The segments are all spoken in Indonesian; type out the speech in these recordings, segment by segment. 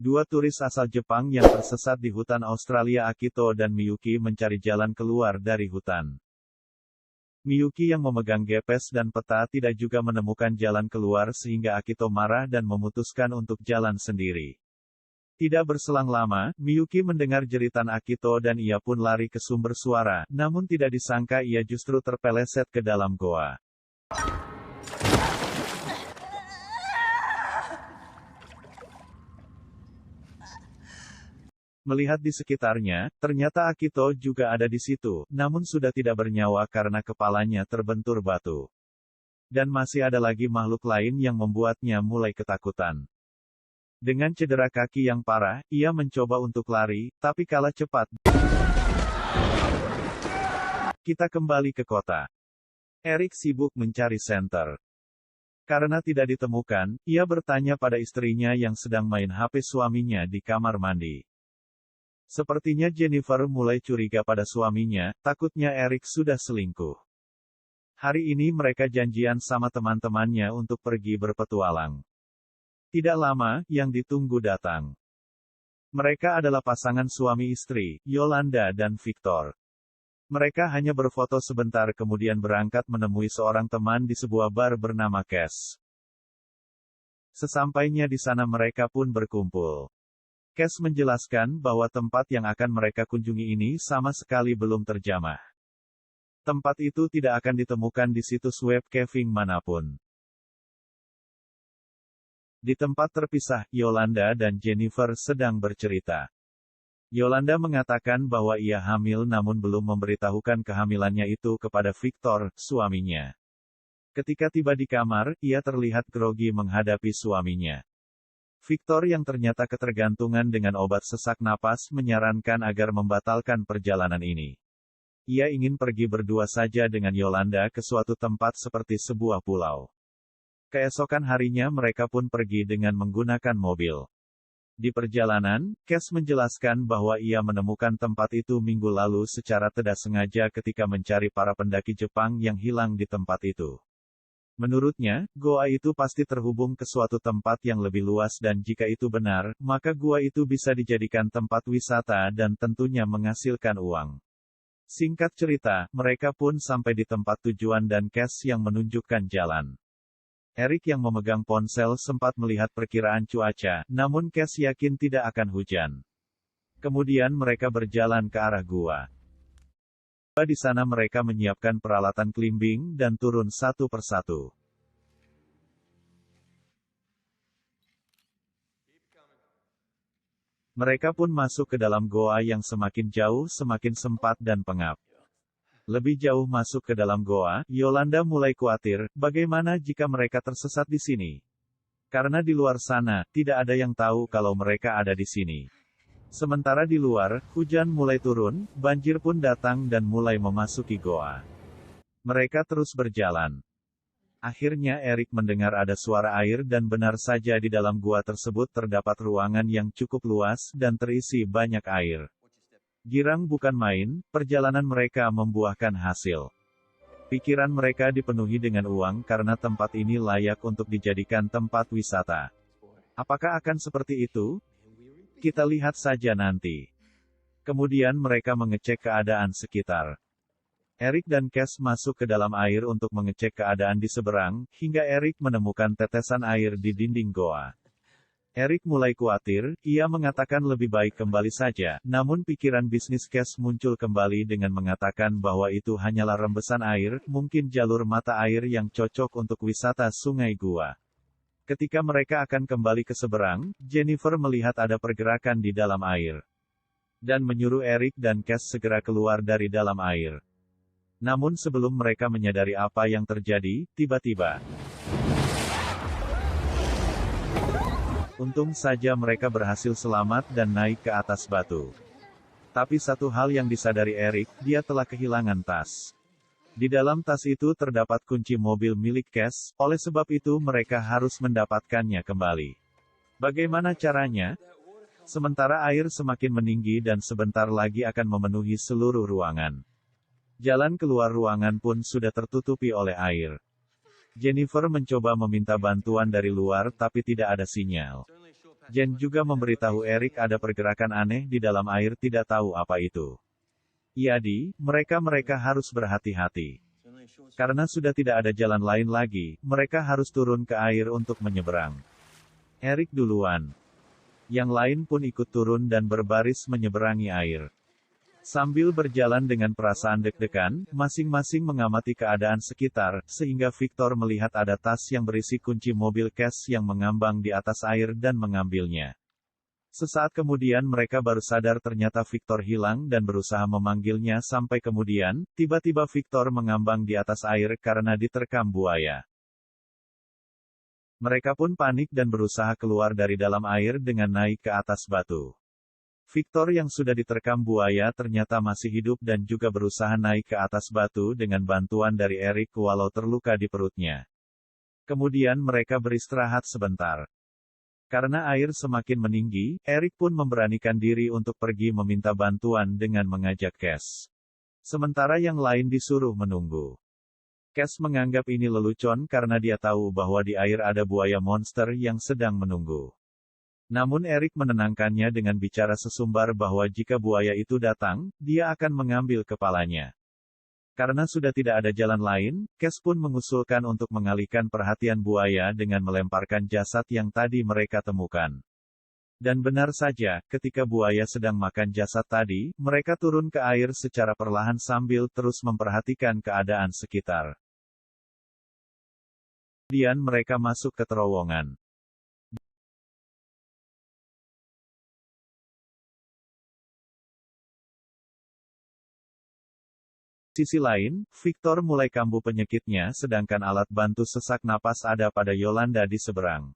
Dua turis asal Jepang yang tersesat di hutan Australia Akito dan Miyuki mencari jalan keluar dari hutan. Miyuki yang memegang GPS dan peta tidak juga menemukan jalan keluar sehingga Akito marah dan memutuskan untuk jalan sendiri. Tidak berselang lama, Miyuki mendengar jeritan Akito dan ia pun lari ke sumber suara, namun tidak disangka ia justru terpeleset ke dalam goa. Melihat di sekitarnya, ternyata Akito juga ada di situ, namun sudah tidak bernyawa karena kepalanya terbentur batu. Dan masih ada lagi makhluk lain yang membuatnya mulai ketakutan. Dengan cedera kaki yang parah, ia mencoba untuk lari, tapi kalah cepat. Kita kembali ke kota. Eric sibuk mencari senter. Karena tidak ditemukan, ia bertanya pada istrinya yang sedang main HP suaminya di kamar mandi. Sepertinya Jennifer mulai curiga pada suaminya, takutnya Eric sudah selingkuh. Hari ini mereka janjian sama teman-temannya untuk pergi berpetualang. Tidak lama, yang ditunggu datang. Mereka adalah pasangan suami istri, Yolanda dan Victor. Mereka hanya berfoto sebentar kemudian berangkat menemui seorang teman di sebuah bar bernama Cass. Sesampainya di sana mereka pun berkumpul. Cass menjelaskan bahwa tempat yang akan mereka kunjungi ini sama sekali belum terjamah. Tempat itu tidak akan ditemukan di situs web caving manapun. Di tempat terpisah, Yolanda dan Jennifer sedang bercerita. Yolanda mengatakan bahwa ia hamil namun belum memberitahukan kehamilannya itu kepada Victor, suaminya. Ketika tiba di kamar, ia terlihat grogi menghadapi suaminya. Victor yang ternyata ketergantungan dengan obat sesak napas menyarankan agar membatalkan perjalanan ini. Ia ingin pergi berdua saja dengan Yolanda ke suatu tempat seperti sebuah pulau. Keesokan harinya mereka pun pergi dengan menggunakan mobil. Di perjalanan, Cass menjelaskan bahwa ia menemukan tempat itu minggu lalu secara tidak sengaja ketika mencari para pendaki Jepang yang hilang di tempat itu. Menurutnya, goa itu pasti terhubung ke suatu tempat yang lebih luas dan jika itu benar, maka gua itu bisa dijadikan tempat wisata dan tentunya menghasilkan uang. Singkat cerita, mereka pun sampai di tempat tujuan dan Cass yang menunjukkan jalan. Eric yang memegang ponsel sempat melihat perkiraan cuaca, namun Cass yakin tidak akan hujan. Kemudian mereka berjalan ke arah gua. Di sana mereka menyiapkan peralatan climbing dan turun satu persatu. Mereka pun masuk ke dalam goa yang semakin jauh semakin sempat dan pengap. Lebih jauh masuk ke dalam goa, Yolanda mulai khawatir, bagaimana jika mereka tersesat di sini? Karena di luar sana, tidak ada yang tahu kalau mereka ada di sini. Sementara di luar, hujan mulai turun, banjir pun datang dan mulai memasuki goa. Mereka terus berjalan. Akhirnya Eric mendengar ada suara air dan benar saja di dalam gua tersebut terdapat ruangan yang cukup luas dan terisi banyak air. Girang bukan main, perjalanan mereka membuahkan hasil. Pikiran mereka dipenuhi dengan uang karena tempat ini layak untuk dijadikan tempat wisata. Apakah akan seperti itu? Kita lihat saja nanti. Kemudian mereka mengecek keadaan sekitar. Eric dan Cass masuk ke dalam air untuk mengecek keadaan di seberang, hingga Eric menemukan tetesan air di dinding goa. Eric mulai khawatir, ia mengatakan lebih baik kembali saja, namun pikiran bisnis Cass muncul kembali dengan mengatakan bahwa itu hanyalah rembesan air, mungkin jalur mata air yang cocok untuk wisata sungai gua. Ketika mereka akan kembali ke seberang, Jennifer melihat ada pergerakan di dalam air. Dan menyuruh Eric dan Cass segera keluar dari dalam air. Namun sebelum mereka menyadari apa yang terjadi, tiba-tiba. Untung saja mereka berhasil selamat dan naik ke atas batu. Tapi satu hal yang disadari Eric, dia telah kehilangan tas. Di dalam tas itu terdapat kunci mobil milik Cass, oleh sebab itu mereka harus mendapatkannya kembali. Bagaimana caranya? Sementara air semakin meninggi dan sebentar lagi akan memenuhi seluruh ruangan. Jalan keluar ruangan pun sudah tertutupi oleh air. Jennifer mencoba meminta bantuan dari luar tapi tidak ada sinyal. Jen juga memberitahu Eric ada pergerakan aneh di dalam air, tidak tahu apa itu. Mereka harus berhati-hati. Karena sudah tidak ada jalan lain lagi, mereka harus turun ke air untuk menyeberang. Eric duluan. Yang lain pun ikut turun dan berbaris menyeberangi air. Sambil berjalan dengan perasaan deg-degan, masing-masing mengamati keadaan sekitar, sehingga Victor melihat ada tas yang berisi kunci mobil Cass yang mengambang di atas air dan mengambilnya. Sesaat kemudian mereka baru sadar ternyata Victor hilang dan berusaha memanggilnya sampai kemudian, tiba-tiba Victor mengambang di atas air karena diterkam buaya. Mereka pun panik dan berusaha keluar dari dalam air dengan naik ke atas batu. Victor yang sudah diterkam buaya ternyata masih hidup dan juga berusaha naik ke atas batu dengan bantuan dari Eric walau terluka di perutnya. Kemudian mereka beristirahat sebentar. Karena air semakin meninggi, Eric pun memberanikan diri untuk pergi meminta bantuan dengan mengajak Cass. Sementara yang lain disuruh menunggu. Cass menganggap ini lelucon karena dia tahu bahwa di air ada buaya monster yang sedang menunggu. Namun Eric menenangkannya dengan bicara sesumbar bahwa jika buaya itu datang, dia akan mengambil kepalanya. Karena sudah tidak ada jalan lain, Cass pun mengusulkan untuk mengalihkan perhatian buaya dengan melemparkan jasad yang tadi mereka temukan. Dan benar saja, ketika buaya sedang makan jasad tadi, mereka turun ke air secara perlahan sambil terus memperhatikan keadaan sekitar. Kemudian mereka masuk ke terowongan. Sisi lain, Victor mulai kambuh penyakitnya sedangkan alat bantu sesak napas ada pada Yolanda di seberang.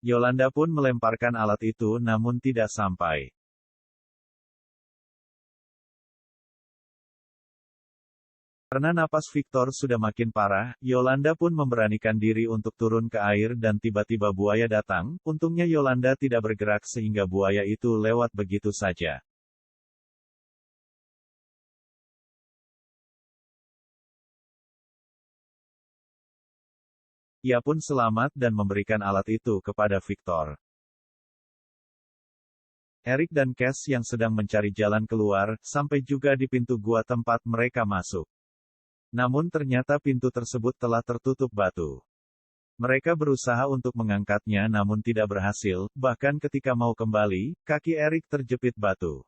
Yolanda pun melemparkan alat itu namun tidak sampai. Karena napas Victor sudah makin parah, Yolanda pun memberanikan diri untuk turun ke air dan tiba-tiba buaya datang, untungnya Yolanda tidak bergerak sehingga buaya itu lewat begitu saja. Ia pun selamat dan memberikan alat itu kepada Victor. Eric dan Cass yang sedang mencari jalan keluar, sampai juga di pintu gua tempat mereka masuk. Namun ternyata pintu tersebut telah tertutup batu. Mereka berusaha untuk mengangkatnya namun tidak berhasil, bahkan ketika mau kembali, kaki Eric terjepit batu.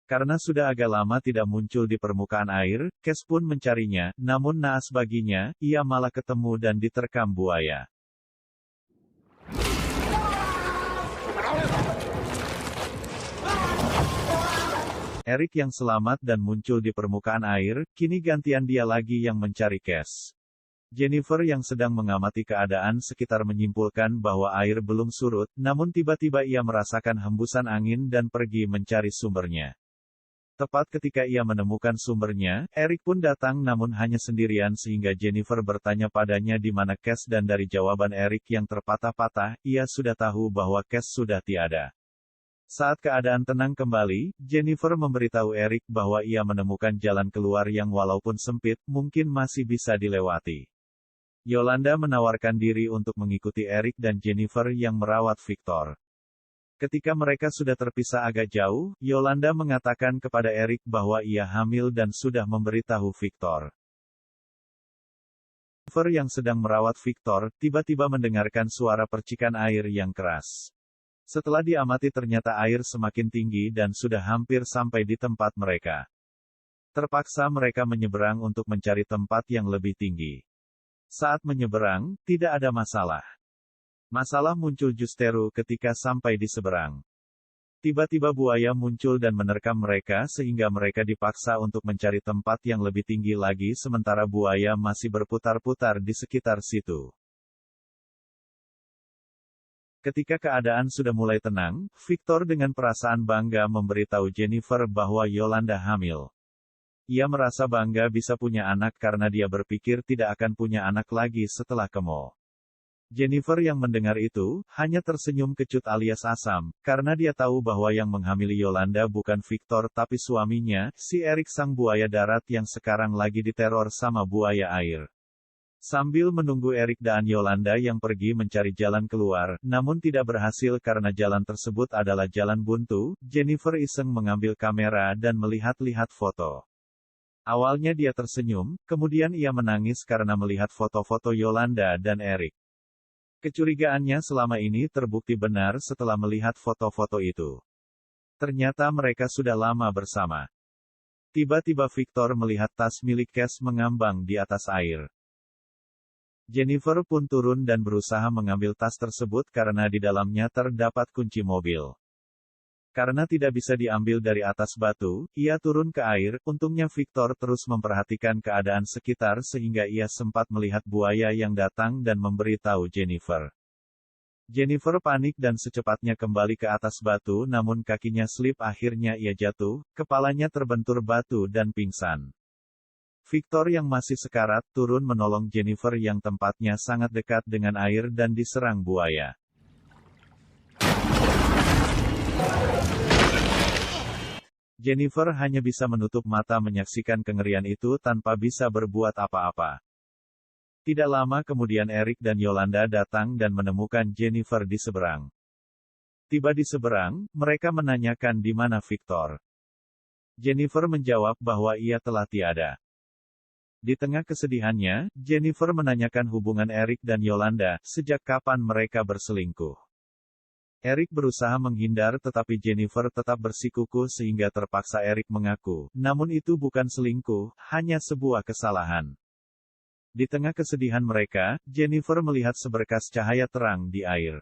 Karena sudah agak lama tidak muncul di permukaan air, Cass pun mencarinya, namun naas baginya, ia malah ketemu dan diterkam buaya. Eric yang selamat dan muncul di permukaan air, kini gantian dia lagi yang mencari Cass. Jennifer yang sedang mengamati keadaan sekitar menyimpulkan bahwa air belum surut, namun tiba-tiba ia merasakan hembusan angin dan pergi mencari sumbernya. Tepat ketika ia menemukan sumbernya, Eric pun datang namun hanya sendirian sehingga Jennifer bertanya padanya di mana Cass dan dari jawaban Eric yang terpatah-patah, ia sudah tahu bahwa Cass sudah tiada. Saat keadaan tenang kembali, Jennifer memberitahu Eric bahwa ia menemukan jalan keluar yang walaupun sempit, mungkin masih bisa dilewati. Yolanda menawarkan diri untuk mengikuti Eric dan Jennifer yang merawat Victor. Ketika mereka sudah terpisah agak jauh, Yolanda mengatakan kepada Eric bahwa ia hamil dan sudah memberitahu Victor. Jennifer yang sedang merawat Victor, tiba-tiba mendengarkan suara percikan air yang keras. Setelah diamati ternyata air semakin tinggi dan sudah hampir sampai di tempat mereka. Terpaksa mereka menyeberang untuk mencari tempat yang lebih tinggi. Saat menyeberang, tidak ada masalah. Masalah muncul justru ketika sampai di seberang. Tiba-tiba buaya muncul dan menerkam mereka sehingga mereka dipaksa untuk mencari tempat yang lebih tinggi lagi sementara buaya masih berputar-putar di sekitar situ. Ketika keadaan sudah mulai tenang, Victor dengan perasaan bangga memberitahu Jennifer bahwa Yolanda hamil. Ia merasa bangga bisa punya anak karena dia berpikir tidak akan punya anak lagi setelah kemo. Jennifer yang mendengar itu, hanya tersenyum kecut alias asam, karena dia tahu bahwa yang menghamili Yolanda bukan Victor tapi suaminya, si Eric sang buaya darat yang sekarang lagi diteror sama buaya air. Sambil menunggu Erik dan Yolanda yang pergi mencari jalan keluar, namun tidak berhasil karena jalan tersebut adalah jalan buntu, Jennifer iseng mengambil kamera dan melihat-lihat foto. Awalnya dia tersenyum, kemudian ia menangis karena melihat foto-foto Yolanda dan Erik. Kecurigaannya selama ini terbukti benar setelah melihat foto-foto itu. Ternyata mereka sudah lama bersama. Tiba-tiba Victor melihat tas milik Cass mengambang di atas air. Jennifer pun turun dan berusaha mengambil tas tersebut karena di dalamnya terdapat kunci mobil. Karena tidak bisa diambil dari atas batu, ia turun ke air. Untungnya Victor terus memperhatikan keadaan sekitar sehingga ia sempat melihat buaya yang datang dan memberitahu Jennifer. Jennifer panik dan secepatnya kembali ke atas batu, namun kakinya slip, akhirnya ia jatuh, kepalanya terbentur batu dan pingsan. Victor yang masih sekarat turun menolong Jennifer yang tempatnya sangat dekat dengan air dan diserang buaya. Jennifer hanya bisa menutup mata menyaksikan kengerian itu tanpa bisa berbuat apa-apa. Tidak lama kemudian Erik dan Yolanda datang dan menemukan Jennifer di seberang. Tiba di seberang, mereka menanyakan di mana Victor. Jennifer menjawab bahwa ia telah tiada. Di tengah kesedihannya, Jennifer menanyakan hubungan Erik dan Yolanda, sejak kapan mereka berselingkuh. Erik berusaha menghindar tetapi Jennifer tetap bersikukuh sehingga terpaksa Erik mengaku, namun itu bukan selingkuh, hanya sebuah kesalahan. Di tengah kesedihan mereka, Jennifer melihat seberkas cahaya terang di air.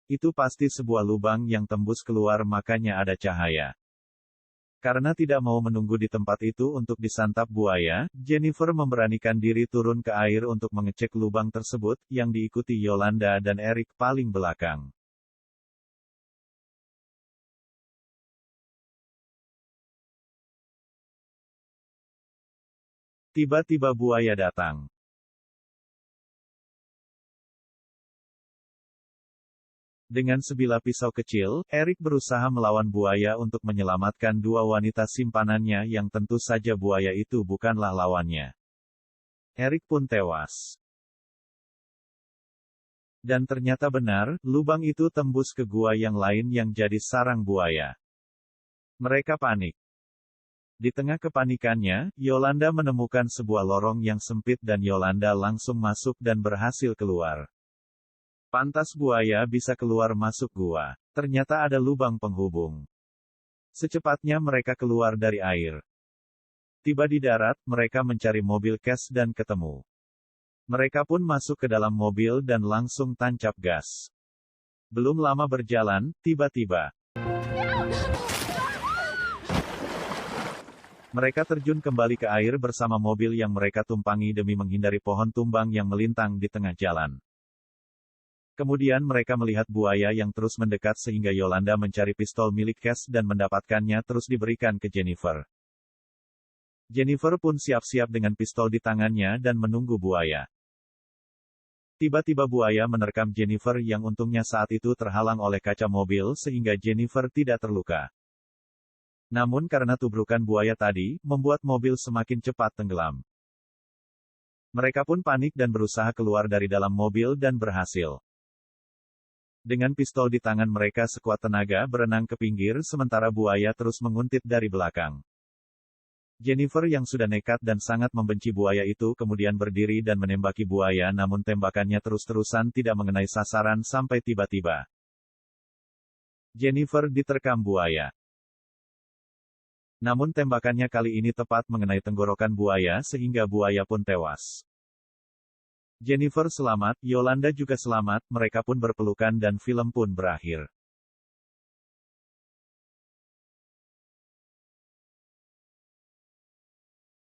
Itu pasti sebuah lubang yang tembus keluar, makanya ada cahaya. Karena tidak mau menunggu di tempat itu untuk disantap buaya, Jennifer memberanikan diri turun ke air untuk mengecek lubang tersebut, yang diikuti Yolanda dan Erik paling belakang. Tiba-tiba buaya datang. Dengan sebilah pisau kecil, Erik berusaha melawan buaya untuk menyelamatkan dua wanita simpanannya yang tentu saja buaya itu bukanlah lawannya. Erik pun tewas. Dan ternyata benar, lubang itu tembus ke gua yang lain yang jadi sarang buaya. Mereka panik. Di tengah kepanikannya, Yolanda menemukan sebuah lorong yang sempit dan Yolanda langsung masuk dan berhasil keluar. Pantas buaya bisa keluar masuk gua. Ternyata ada lubang penghubung. Secepatnya mereka keluar dari air. Tiba di darat, mereka mencari mobil Cass dan ketemu. Mereka pun masuk ke dalam mobil dan langsung tancap gas. Belum lama berjalan, tiba-tiba mereka terjun kembali ke air bersama mobil yang mereka tumpangi demi menghindari pohon tumbang yang melintang di tengah jalan. Kemudian mereka melihat buaya yang terus mendekat sehingga Yolanda mencari pistol milik Cass dan mendapatkannya terus diberikan ke Jennifer. Jennifer pun siap-siap dengan pistol di tangannya dan menunggu buaya. Tiba-tiba buaya menerkam Jennifer yang untungnya saat itu terhalang oleh kaca mobil sehingga Jennifer tidak terluka. Namun karena tubrukan buaya tadi, membuat mobil semakin cepat tenggelam. Mereka pun panik dan berusaha keluar dari dalam mobil dan berhasil. Dengan pistol di tangan mereka sekuat tenaga berenang ke pinggir sementara buaya terus menguntit dari belakang. Jennifer yang sudah nekat dan sangat membenci buaya itu kemudian berdiri dan menembaki buaya, namun tembakannya terus-terusan tidak mengenai sasaran sampai tiba-tiba Jennifer diterkam buaya. Namun tembakannya kali ini tepat mengenai tenggorokan buaya sehingga buaya pun tewas. Jennifer selamat, Yolanda juga selamat, mereka pun berpelukan dan film pun berakhir.